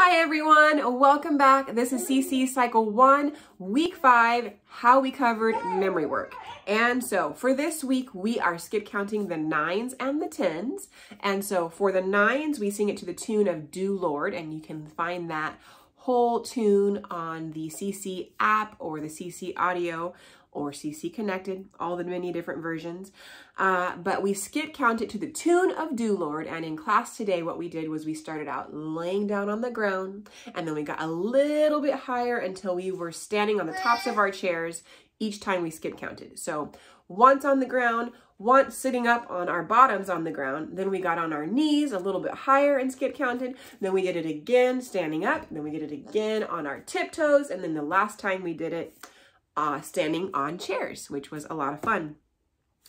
Hi everyone, welcome back. This is CC Cycle 1, Week 5, how we covered memory work. And so for this week, we are skip counting the 9s and the 10s. And so for the 9s, we sing it to the tune of Do Lord, and you can find that whole tune on the CC app or the CC audio or CC Connected, all the many different versions. But we skip count it to the tune of Do Lord. And in class today, what we did was we started out laying down on the ground, and then we got a little bit higher until we were standing on the tops of our chairs each time we skip counted. So once on the ground, once sitting up on our bottoms on the ground, then we got on our knees a little bit higher and skip counted, then we did it again standing up, then we did it again on our tiptoes, and then the last time we did it standing on chairs, which was a lot of fun.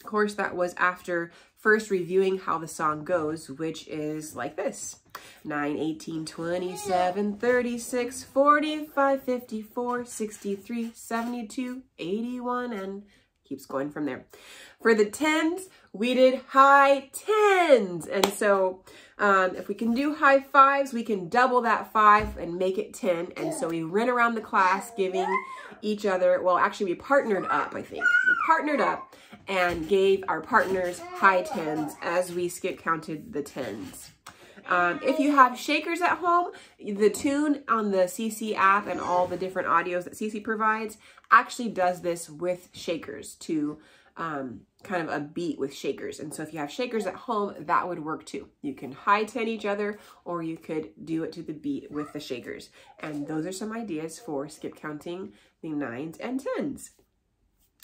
Of course, that was after first reviewing how the song goes, which is like this: 9, 18, 27, 36, 45, 54, 63, 72, 81, and keeps going from there. For the 10s, we did high 10s. And so if we can do high 5s, we can double that 5 and make it 10. And so we ran around the class giving each other, well, actually we partnered up, I think. We partnered up and gave our partners high 10s as we skip counted the 10s. If you have shakers at home, the tune on the CC app and all the different audios that CC provides actually does this with shakers to kind of a beat with shakers. And so if you have shakers at home, that would work too. You can high 10 each other, or you could do it to the beat with the shakers. And those are some ideas for skip counting the 9s and 10s.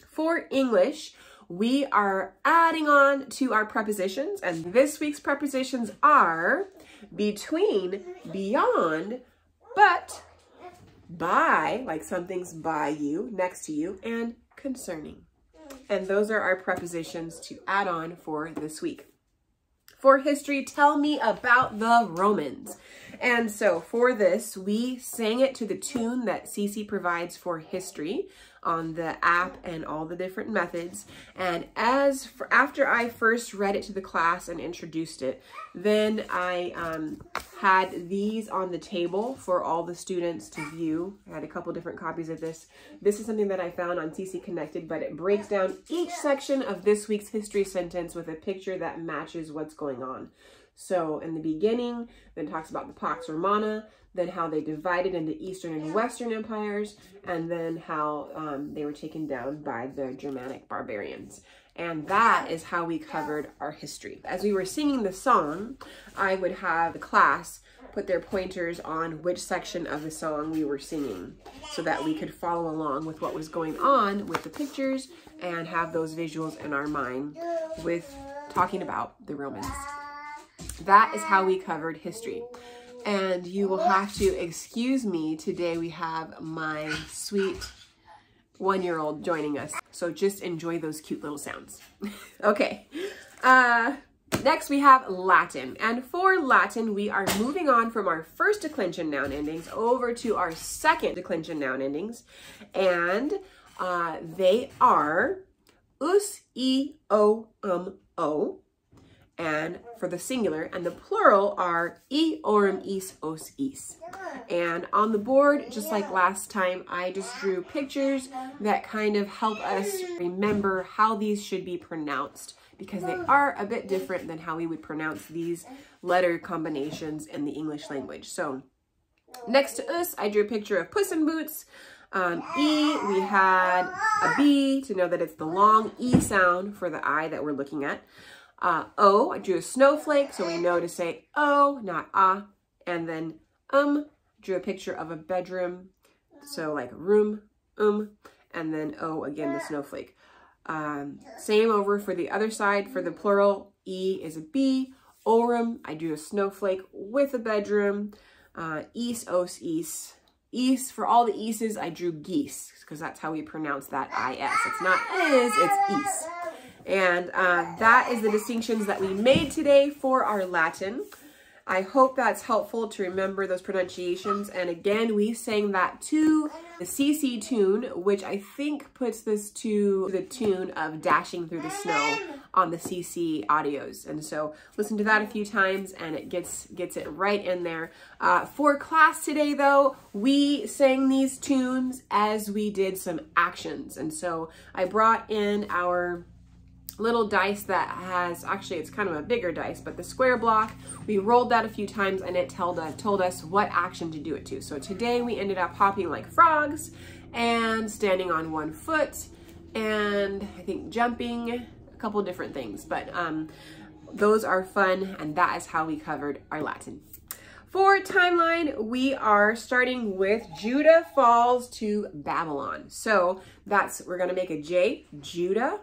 For English, we are adding on to our prepositions, and this week's prepositions are between, beyond, but, by, like something's by you, next to you, and concerning. And those are our prepositions to add on for this week. For history, tell me about the Romans. And so for this, we sang it to the tune that CC provides for history on the app and all the different methods. And after I first read it to the class and introduced it, then I had these on the table for all the students to view. I had a couple different copies of this. This is something that I found on CC Connected, but it breaks down each section of this week's history sentence with a picture that matches what's going on. So in the beginning, then talks about the Pax Romana, then how they divided into Eastern and Western empires, and then how they were taken down by the Germanic barbarians. And that is how we covered our history. As we were singing the song, I would have the class put their pointers on which section of the song we were singing so that we could follow along with what was going on with the pictures and have those visuals in our mind with talking about the Romans. That is how we covered history. And you will have to excuse me. Today we have my sweet 1-year-old joining us. So just enjoy those cute little sounds. Okay. Next we have Latin. And for Latin, we are moving on from our first declension noun endings over to our second declension noun endings. And they are us, I, o, o. And for the singular, and the plural are I, orum, is, os, is. And on the board, just like last time, I just drew pictures that kind of help us remember how these should be pronounced, because they are a bit different than how we would pronounce these letter combinations in the English language. So next to us, I drew a picture of Puss in Boots. E, we had a B to know that it's the long E sound for the I that we're looking at. O, I drew a snowflake, so we know to say O, not ah. And then drew a picture of a bedroom, so like room, and then O, again, the snowflake. Same over for the other side. For the plural, E is a B. Orum, I drew a snowflake with a bedroom. Is, os, is. Is, for all the Ises, I drew geese, because that's how we pronounce that I-S. It's not is, it's is. And that is the distinctions that we made today for our Latin. I hope that's helpful to remember those pronunciations. And again, we sang that to the CC tune, which I think puts this to the tune of Dashing Through the Snow on the CC audios. And so listen to that a few times and it gets it right in there. For class today though, we sang these tunes as we did some actions. And so I brought in our little dice that has, actually it's kind of a bigger dice, but the square block, we rolled that a few times and it told us what action to do it to. So today we ended up hopping like frogs and standing on one foot and I think jumping, a couple different things, but those are fun and that is how we covered our Latin. For timeline, we are starting with Judah falls to Babylon. So we're gonna make a J, Judah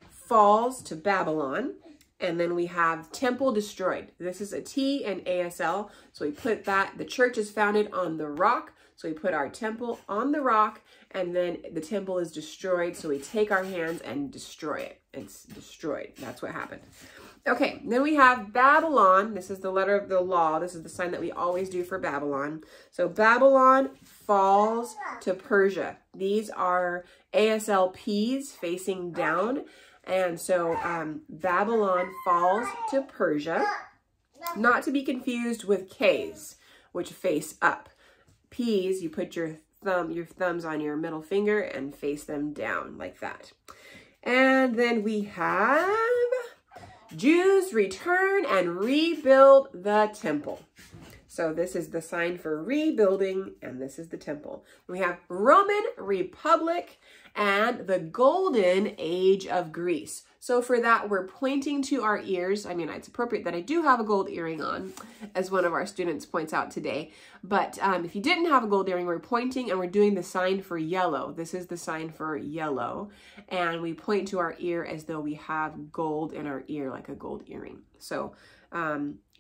falls to Babylon, and then we have temple destroyed. This is a T and ASL, so we put that, the church is founded on the rock, so we put our temple on the rock, and then the temple is destroyed, so we take our hands and destroy it. It's destroyed. That's what happened. Okay, then we have Babylon. This is the letter of the law. This is the sign that we always do for Babylon. So Babylon falls to Persia. These are ASL P's facing down. And so Babylon falls to Persia, not to be confused with K's, which face up. P's, you put your thumbs on your middle finger and face them down like that. And then we have Jews return and rebuild the temple. So this is the sign for rebuilding, and this is the temple. We have Roman Republic and the golden age of Greece. So for that, we're pointing to our ears. I mean, it's appropriate that I do have a gold earring on, as one of our students points out today. But if you didn't have a gold earring, we're pointing and we're doing the sign for yellow. This is the sign for yellow. And we point to our ear as though we have gold in our ear, like a gold earring. So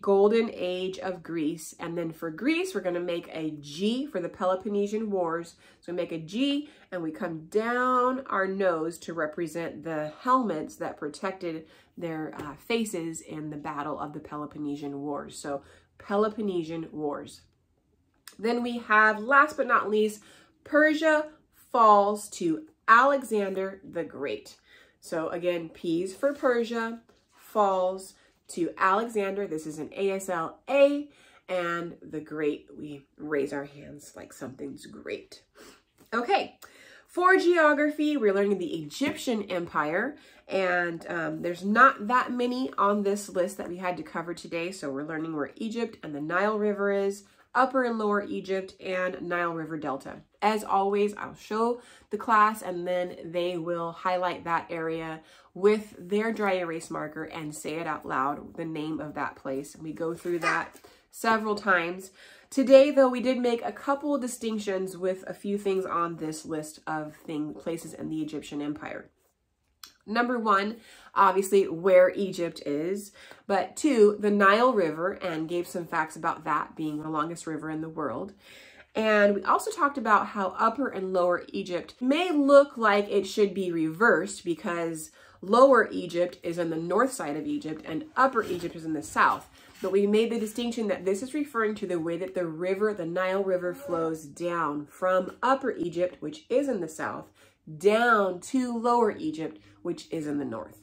golden age of Greece. And then for Greece, we're going to make a G for the Peloponnesian Wars. So we make a G and we come down our nose to represent the helmets that protected their faces in the battle of the Peloponnesian Wars. So Peloponnesian Wars. Then we have, last but not least, Persia falls to Alexander the Great. So again, P's for Persia, falls to Alexander. This is an ASL A, and the Great, we raise our hands like something's great. Okay, for geography, we're learning the Egyptian Empire, and there's not that many on this list that we had to cover today. So we're learning where Egypt and the Nile River is, Upper and Lower Egypt, and Nile River Delta. As always, I'll show the class and then they will highlight that area with their dry erase marker and say it out loud, the name of that place. We go through that several times. Today, though, we did make a couple of distinctions with a few things on this list of places in the Egyptian Empire. Number one, obviously where Egypt is, but two, the Nile River, and gave some facts about that being the longest river in the world. And we also talked about how Upper and Lower Egypt may look like it should be reversed because Lower Egypt is on the north side of Egypt and Upper Egypt is in the south. But we made the distinction that this is referring to the way that the river, the Nile River, flows down from Upper Egypt, which is in the south, down to Lower Egypt, which is in the north.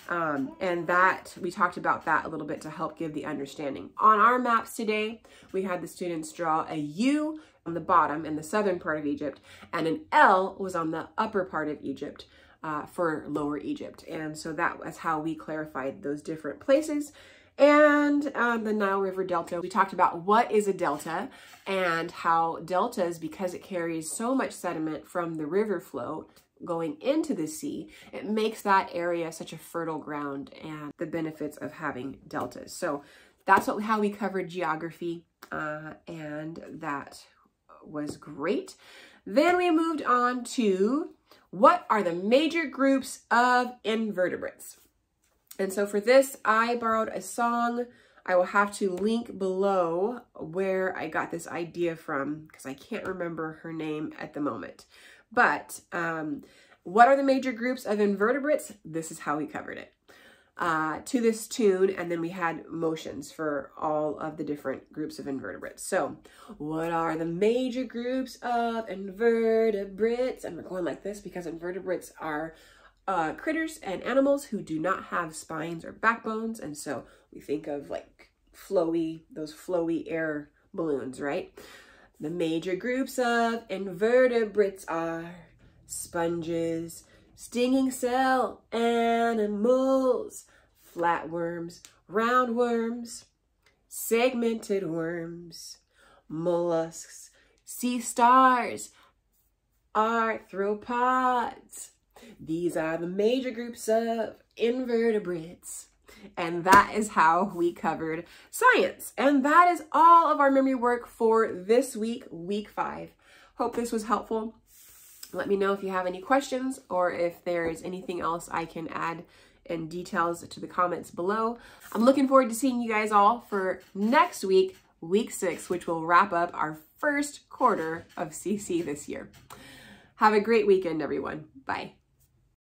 And that, we talked about that a little bit to help give the understanding. On our maps today, we had the students draw a U on the bottom in the southern part of Egypt, and an L was on the upper part of Egypt for Lower Egypt. And so that was how we clarified those different places. And the Nile River Delta, we talked about what is a delta and how deltas, because it carries so much sediment from the river flow going into the sea, it makes that area such a fertile ground and the benefits of having deltas. So that's how we covered geography, and that was great. Then we moved on to what are the major groups of invertebrates. And so for this, I borrowed a song. I will have to link below where I got this idea from because I can't remember her name at the moment. But what are the major groups of invertebrates? This is how we covered it. to this tune, and then we had motions for all of the different groups of invertebrates. So what are the major groups of invertebrates? And we're going like this because invertebrates are critters and animals who do not have spines or backbones, and so we think of like those flowy air balloons, right? The major groups of invertebrates are sponges, stinging cell animals, flatworms, roundworms, segmented worms, mollusks, sea stars, arthropods. These are the major groups of invertebrates. And that is how we covered science. And that is all of our memory work for this week, week 5. Hope this was helpful. Let me know if you have any questions or if there is anything else I can add in details to the comments below. I'm looking forward to seeing you guys all for next week, week 6, which will wrap up our first quarter of CC this year. Have a great weekend, everyone. Bye.